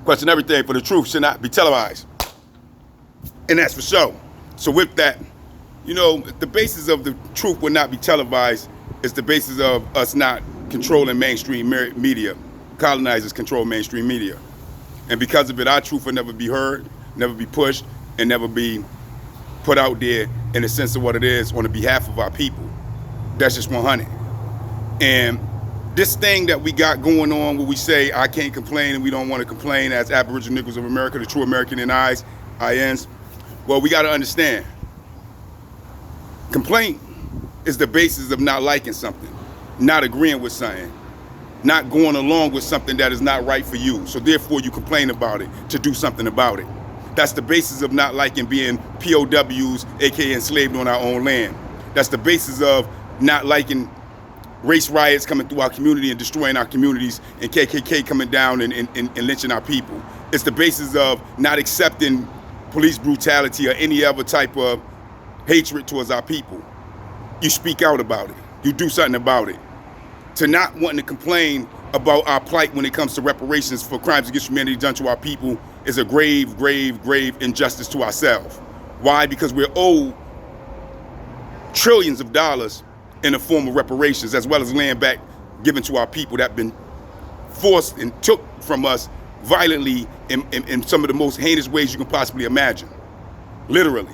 question everything, for the truth should not be televised. And that's for sure. So with that, you know, the basis of the truth will not be televised is the basis of us not controlling mainstream media. Colonizers control mainstream media. And because of it, our truth will never be heard, never be pushed, and never be put out there in the sense of what it is on the behalf of our people. That's just 100. And this thing that we got going on where we say, I can't complain and we don't want to complain as Aboriginal Negroes of America, the true American INs, well, we got to understand, complaint is the basis of not liking something, not agreeing with something, not going along with something that is not right for you. So therefore you complain about it to do something about it. That's the basis of not liking being POWs, aka enslaved on our own land. That's the basis of not liking race riots coming through our community and destroying our communities, and KKK coming down and lynching our people. It's the basis of not accepting police brutality or any other type of hatred towards our people. You speak out about it. You do something about it. To not wanting to complain about our plight when it comes to reparations for crimes against humanity done to our people is a grave, grave, grave injustice to ourselves. Why? Because we're owed trillions of dollars in the form of reparations, as well as land back given to our people that have been forced and took from us violently in some of the most heinous ways you can possibly imagine. Literally.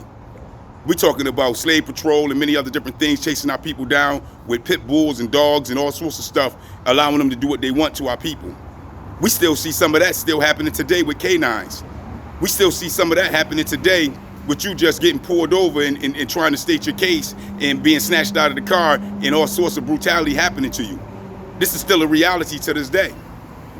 We're talking about slave patrol and many other different things, chasing our people down with pit bulls and dogs and all sorts of stuff, allowing them to do what they want to our people. We still see some of that still happening today with canines. We still see some of that happening today with you just getting pulled over and trying to state your case and being snatched out of the car and all sorts of brutality happening to you. This is still a reality to this day.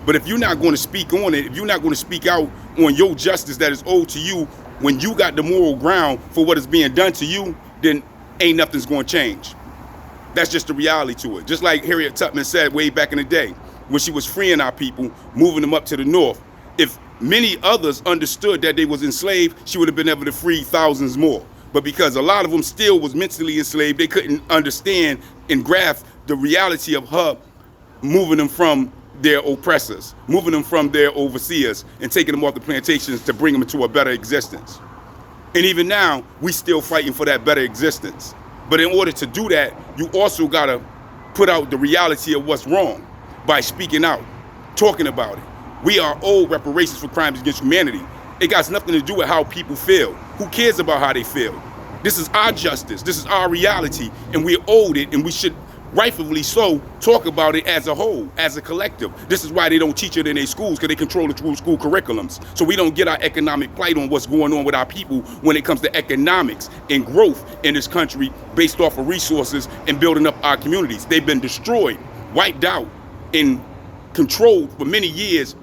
But if you're not going to speak on it, if you're not going to speak out on your justice that is owed to you, when you got the moral ground for what is being done to you, then ain't nothing's going to change. That's just the reality to it. Just like Harriet Tubman said way back in the day, when she was freeing our people, moving them up to the north. If many others understood that they was enslaved, she would have been able to free thousands more. But because a lot of them still was mentally enslaved, they couldn't understand and grasp the reality of her moving them from their oppressors, moving them from their overseers and taking them off the plantations to bring them into a better existence. And even now, we still fighting for that better existence. But in order to do that, you also gotta put out the reality of what's wrong by speaking out, talking about it. We are owed reparations for crimes against humanity. It got nothing to do with how people feel. Who cares about how they feel? This is our justice, this is our reality, and we're owed it, and we should rightfully so talk about it as a whole, as a collective. This is why they don't teach it in their schools, because they control the school curriculums. So we don't get our economic plight on what's going on with our people when it comes to economics and growth in this country based off of resources and building up our communities. They've been destroyed, wiped out, and controlled for many years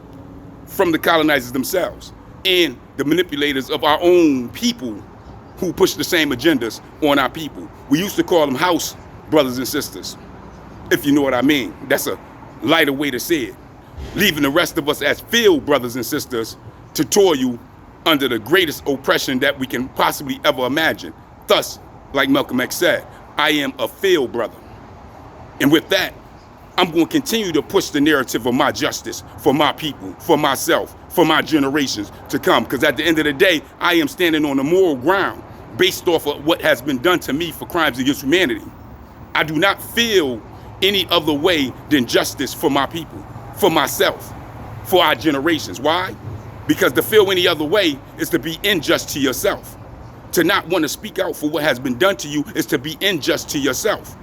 from the colonizers themselves and the manipulators of our own people who push the same agendas on our people. We used to call them house brothers and sisters, if you know what I mean. That's a lighter way to say it. Leaving the rest of us as field brothers and sisters to toil under the greatest oppression that we can possibly ever imagine. Thus, like Malcolm X said, I am a field brother. And with that, I'm going to continue to push the narrative of my justice for my people, for myself, for my generations to come. Because at the end of the day, I am standing on the moral ground based off of what has been done to me for crimes against humanity. I do not feel any other way than justice for my people, for myself, for our generations. Why? Because to feel any other way is to be unjust to yourself. To not want to speak out for what has been done to you is to be unjust to yourself.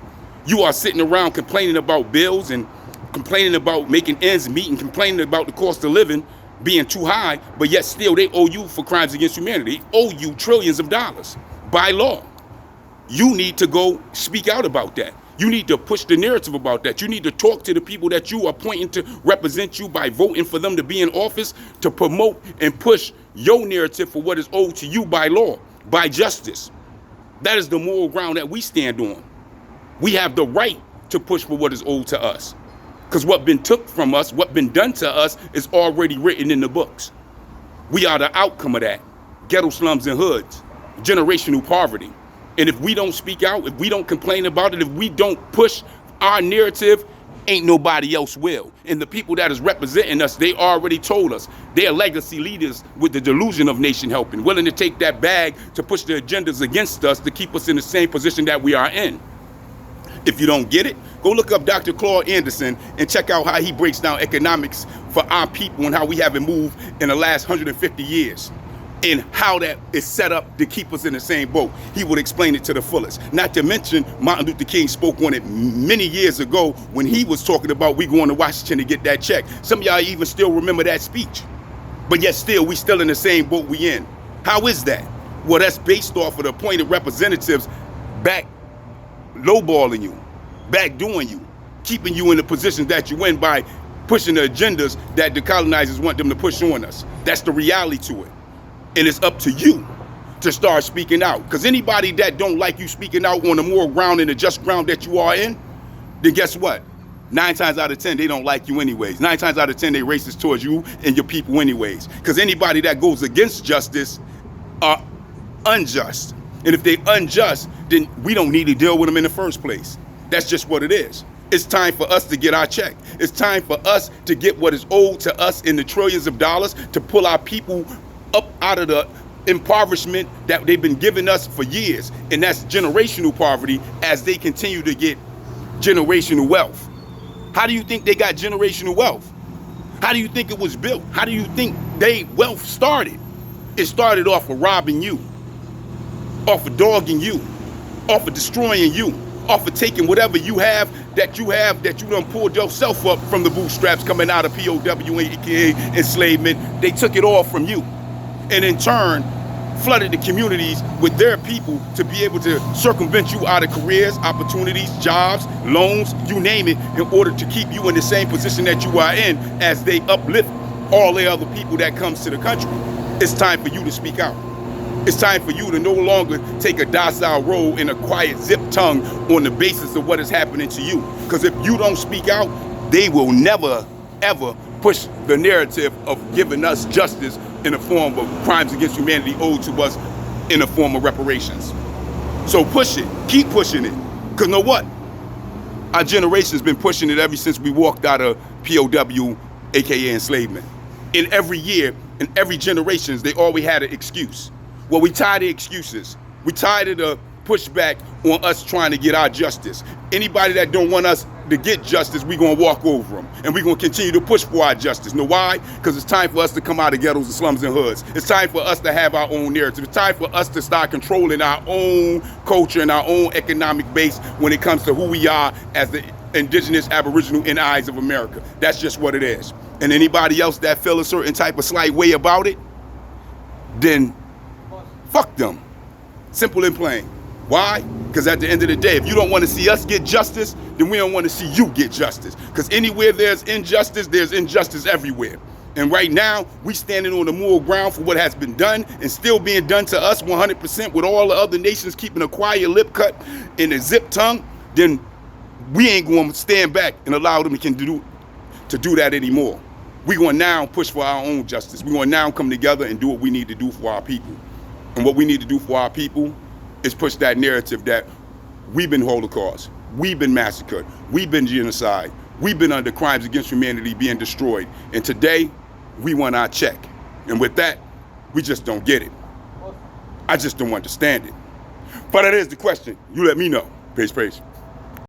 You are sitting around complaining about bills and complaining about making ends meet and complaining about the cost of living being too high, but yet still they owe you for crimes against humanity. They owe you trillions of dollars by law. You need to go speak out about that. You need to push the narrative about that. You need to talk to the people that you are appointing to represent you by voting for them to be in office, to promote and push your narrative for what is owed to you by law, by justice. That is the moral ground that we stand on. We have the right to push for what is owed to us. Because what been took from us, what been done to us is already written in the books. We are the outcome of that. Ghetto slums and hoods, generational poverty. And if we don't speak out, if we don't complain about it, if we don't push our narrative Ain't nobody else will. And the people that is representing us, they already told us they're legacy leaders with the delusion of nation helping, willing to take that bag to push the agendas against us to keep us in the same position that we are in. If you don't get it, go look up Dr. Claude Anderson and check out how he breaks down economics for our people and how we haven't moved in the last 150 years. And how that is set up to keep us in the same boat. He would explain it to the fullest. Not to mention, Martin Luther King spoke on it many years ago when he was talking about we going to Washington to get that check. Some of y'all even still remember that speech. But yet still, we still in the same boat we in. How is that? Well, that's based off of the appointed representatives back lowballing you, back doing you, keeping you in the positions that you in by pushing the agendas that the colonizers want them to push on us. That's the reality to it. And it's up to you to start speaking out. Because anybody that don't like you speaking out on the moral ground and the just ground that you are in, then guess what? 9 times out of 10, they don't like you anyways. 9 times out of 10, they racist towards you and your people anyways. Because anybody that goes against justice are unjust. And if they unjust, then we don't need to deal with them in the first place. That's just what it is. It's time for us to get our check. It's time for us to get what is owed to us in the trillions of dollars to pull our people up out of the impoverishment that they've been giving us for years. And that's generational poverty as they continue to get generational wealth. How do you think they got generational wealth? How do you think it was built? How do you think they wealth started? It started off of robbing you, off of dogging you, off of destroying you, off of taking whatever you have that you done pulled yourself up from the bootstraps coming out of POW, aka enslavement. They took it all from you. And in turn, flooded the communities with their people to be able to circumvent you out of careers, opportunities, jobs, loans, you name it, in order to keep you in the same position that you are in as they uplift all the other people that comes to the country. It's time for you to speak out. It's time for you to no longer take a docile role in a quiet zip tongue on the basis of what is happening to you. Because if you don't speak out, they will never, ever push the narrative of giving us justice in the form of crimes against humanity owed to us in the form of reparations. So push it, keep pushing it. Because know what? Our generation's been pushing it ever since we walked out of POW, aka enslavement. In every year, in every generation, they always had an excuse. Well, we tired of excuses. We tired of the pushback on us trying to get our justice. Anybody that don't want us to get justice, we're going to walk over them. And we're going to continue to push for our justice. Know why? Because it's time for us to come out of ghettos and slums and hoods. It's time for us to have our own narrative. It's time for us to start controlling our own culture and our own economic base when it comes to who we are as the indigenous aboriginal in the eyes of America. That's just what it is. And anybody else that feel a certain type of slight way about it, then fuck them. Simple and plain. Why? Because at the end of the day, if you don't want to see us get justice, then we don't want to see you get justice. Because anywhere there's injustice everywhere. And right now, we standing on the moral ground for what has been done and still being done to us 100% with all the other nations keeping a quiet lip cut and a zip tongue, then we ain't going to stand back and allow them to do that anymore. We're going to now push for our own justice. We're going to now come together and do what we need to do for our people. And what we need to do for our people is push that narrative that we've been Holocaust, we've been massacred, we've been genocide, we've been under crimes against humanity being destroyed. And today, we want our check. And with that, we just don't get it. I just don't understand it. But that is the question. You let me know. Peace, peace.